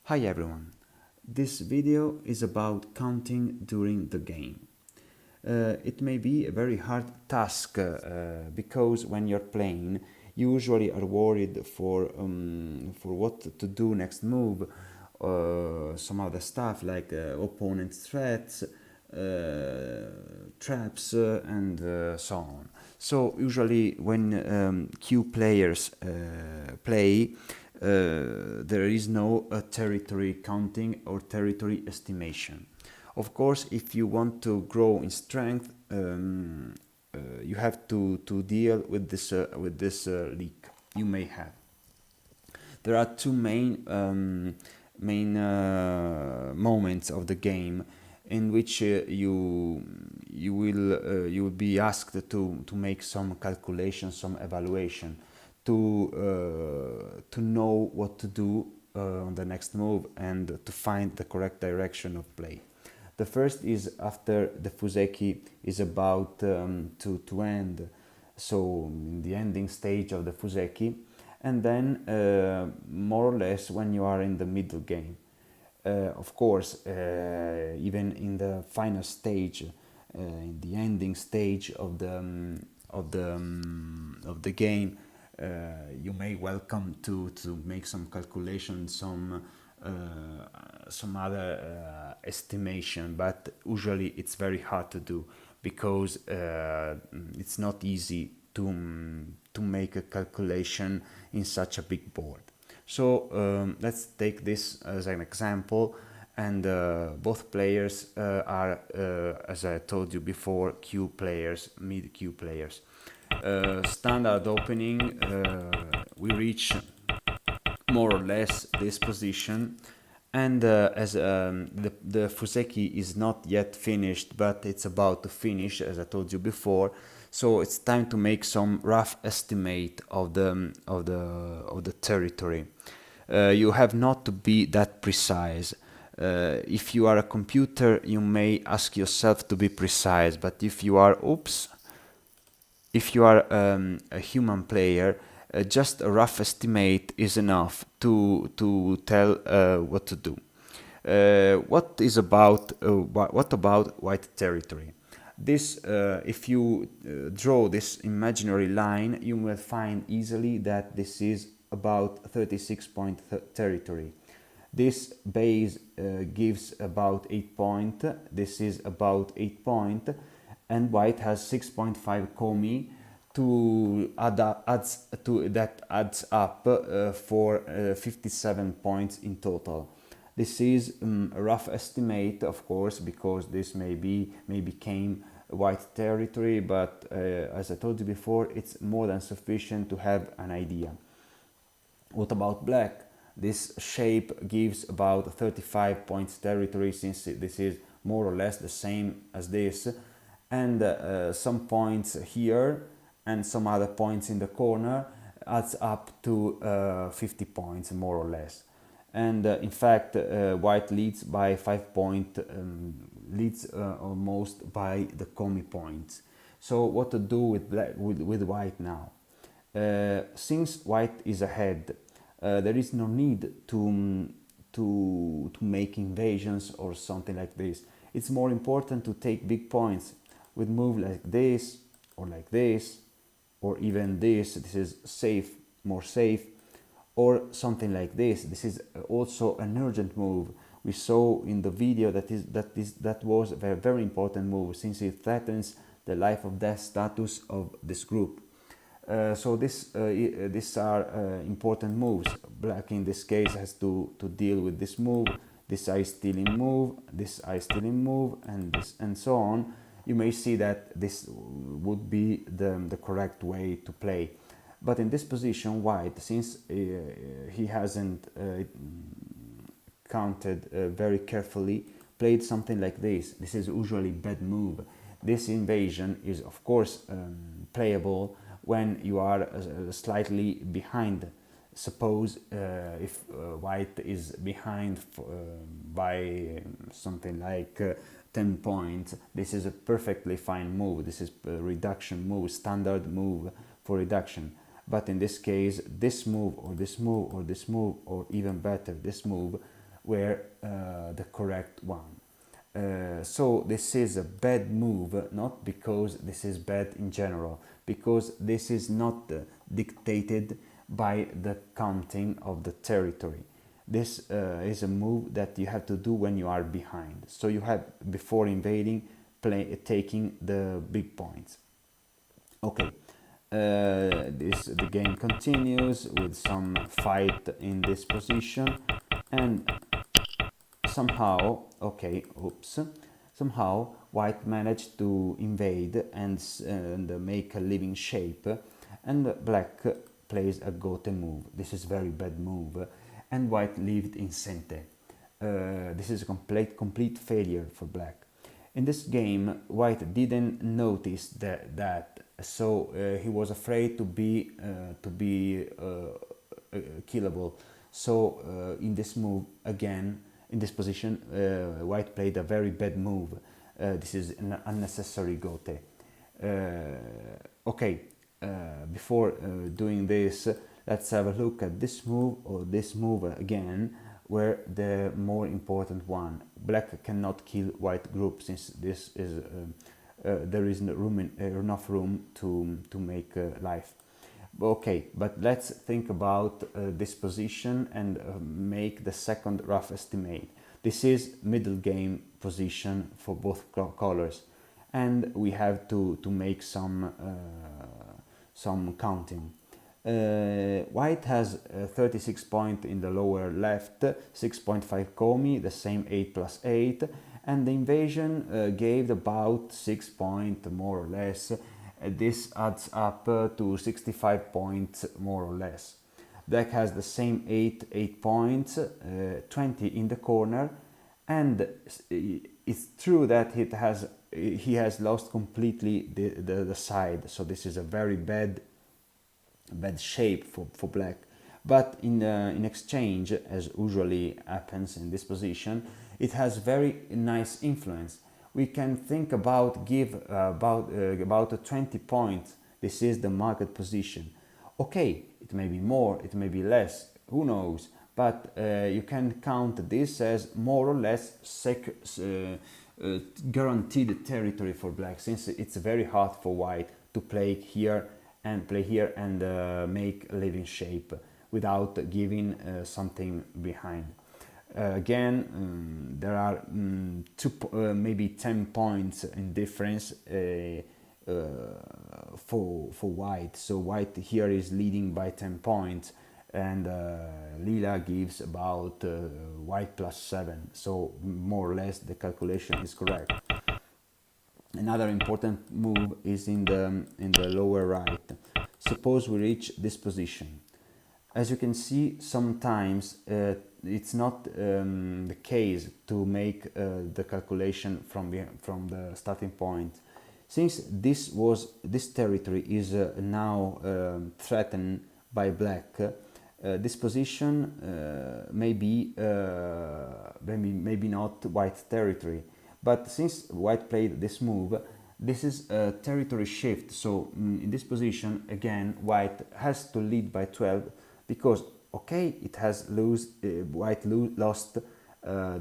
Hi everyone, this video is about counting during the game. It may be a very hard task because when you're playing, you usually are worried for what to do next move, some other stuff like opponent threats, traps, and so on. So usually when Q players play, there is no territory counting or territory estimation. Of course, if you want to grow in strength, you have to deal with this leak you may have. There are two main moments of the game in which you will be asked to make some calculation, some evaluation, to know what to do on the next move and to find the correct direction of play. The first is after the Fuseki is about to end, so in the ending stage of the Fuseki, and then more or less when you are in the middle game. Of course, even in the final stage, in the ending stage of the game, you may welcome to make some calculation, some other estimation, but usually it's very hard to do because it's not easy to make a calculation in such a big board. So let's take this as an example, and both players are, as I told you before, Q players, mid Q players. Standard opening, we reach more or less this position, and as the Fuseki is not yet finished, but it's about to finish, as I told you before, so it's time to make some rough estimate of the territory. You have not to be that precise. If you are a computer, you may ask yourself to be precise, but if you are a human player, just a rough estimate is enough to tell what to do. What about white territory? This, if you draw this imaginary line, you will find easily that this is about 36 point territory. This base gives about 8 point. This is about 8 point, and white has 6.5 komi that adds up for 57 points in total. This is a rough estimate, of course, because this may become white territory, but as I told you before, it's more than sufficient to have an idea. What about black? This shape gives about 35 points territory, since this is more or less the same as this, and some points here and some other points in the corner adds up to 50 points more or less. And in fact, white leads by 5 points, leads almost by the komi points. So what to do with white now? Since white is ahead, there is no need to make invasions or something like this. It's more important to take big points with move like this or like this, or even this. This is safe, more safe, or something like this. This is also an urgent move. We saw in the video that was a very, very important move, since it threatens the life or death status of this group. So these are important moves. Black in this case has to deal with this move, this eye stealing move, this eye stealing move, and this, and so on. You may see that this would be the correct way to play. But in this position, white, since he hasn't counted very carefully, played something like this. This is usually bad move. This invasion is, of course, playable when you are slightly behind. Suppose if white is behind by something like 10 points, this is a perfectly fine move. This is a reduction move, standard move for reduction. But in this case, this move or this move or this move, or even better, this move, were the correct one. So this is a bad move, not because this is bad in general, because this is not dictated by the counting of the territory. This is a move that you have to do when you are behind. So you have, before invading, taking the big points. Okay, the game continues with some fight in this position, and somehow, okay, oops, somehow white managed to invade and make a living shape, and black plays a gote move. This is very bad move, and white lived in cente. This is a complete failure for black. In this game, white didn't notice that, so he was afraid to be killable. So in this move again, in this position, white played a very bad move. This is an unnecessary gote. Okay, before doing this, let's have a look at this move or this move again, where the more important one. Black cannot kill white group, since this is there is enough room to make life. Okay, but let's think about this position and make the second rough estimate. This is middle game position for both colors, and we have to make some counting. White has 36 points in the lower left, 6.5 komi, the same 8 plus 8, and the invasion gave about 6 points more or less. This adds up to 65 points more or less. Black has the same 8 points, 20 in the corner, and it's true that he has lost completely the side, so this is a very bad shape for black. But in exchange, as usually happens in this position, it has very nice influence. We can think about about 20 points. This is the market position. Okay, it may be more, it may be less, who knows, but you can count this as more or less guaranteed territory for black, since it's very hard for white to play here and make a living shape without giving something behind. Again, there are maybe 10 points in difference for white. So white here is leading by 10 points, and lila gives about white plus 7. So more or less the calculation is correct. Another important move is in the lower right. Suppose we reach this position. As you can see, sometimes it's not the case to make the calculation from the starting point. Since this territory is now threatened by black, this position may be maybe not white territory. But since white played this move, this is a territory shift. So in this position, again, white has to lead by 12, because okay, it has white lost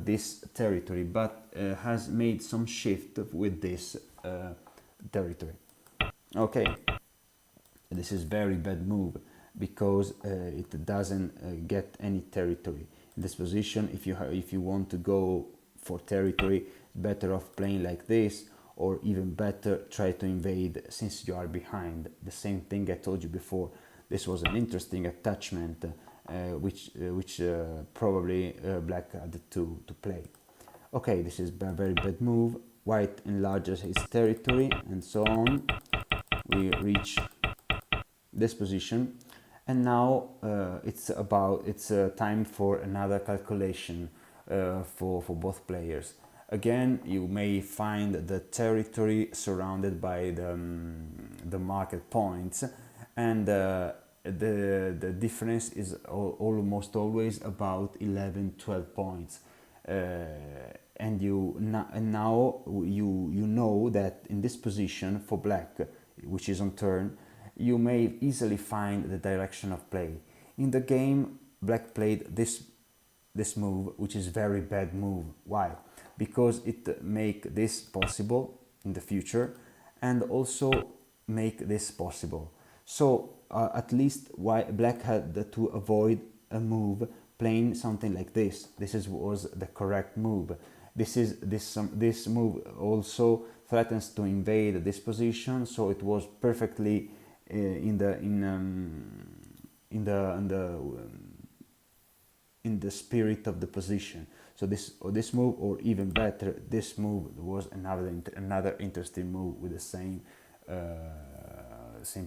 this territory, but has made some shift with this territory. Okay, this is very bad move, because it doesn't get any territory in this position. If you want to go for territory, better off playing like this, or even better, try to invade since you are behind. The same thing I told you before. This was an interesting attachment which probably black had to play. Okay, this is a very bad move. White enlarges his territory and so on. We reach this position, and now it's time for another calculation for both players. Again, you may find the territory surrounded by the market points, and the difference is almost always about 11-12 points. And now you know that in this position for black, which is on turn, you may easily find the direction of play. In the game, black played this this move, which is very bad move. Why? Because it make this possible in the future, and also make this possible. So at least black had to avoid a move playing something like this. Was the correct move. This move also threatens to invade this position, so it was perfectly in the spirit of the position. So this move, or even better, this move was another interesting move with the same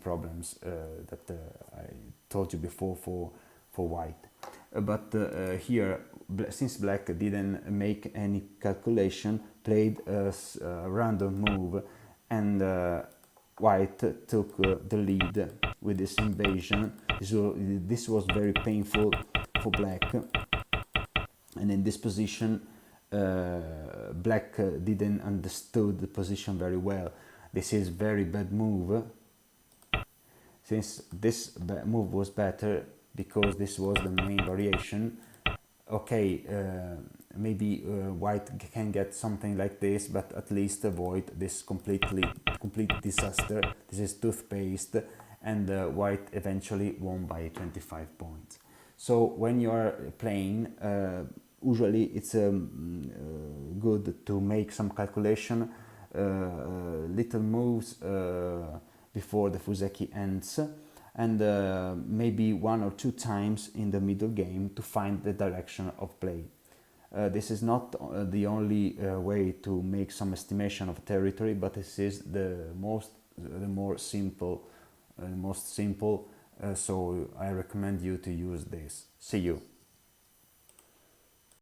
problems that I told you before for white. But here, since black didn't make any calculation, played a random move, and white took the lead with this invasion. This was very painful for black, and in this position black didn't understood the position very well. This is very bad move, since this move was better because this was the main variation. Okay, maybe white can get something like this, but at least avoid this complete disaster. This is toothpaste, and white eventually won by 25 points. So when you are playing, usually it's good to make some calculation, little moves before the Fuseki ends, and maybe 1 or 2 times in the middle game to find the direction of play. This is not the only way to make some estimation of territory, but this is the most simple. So I recommend you to use this. See you.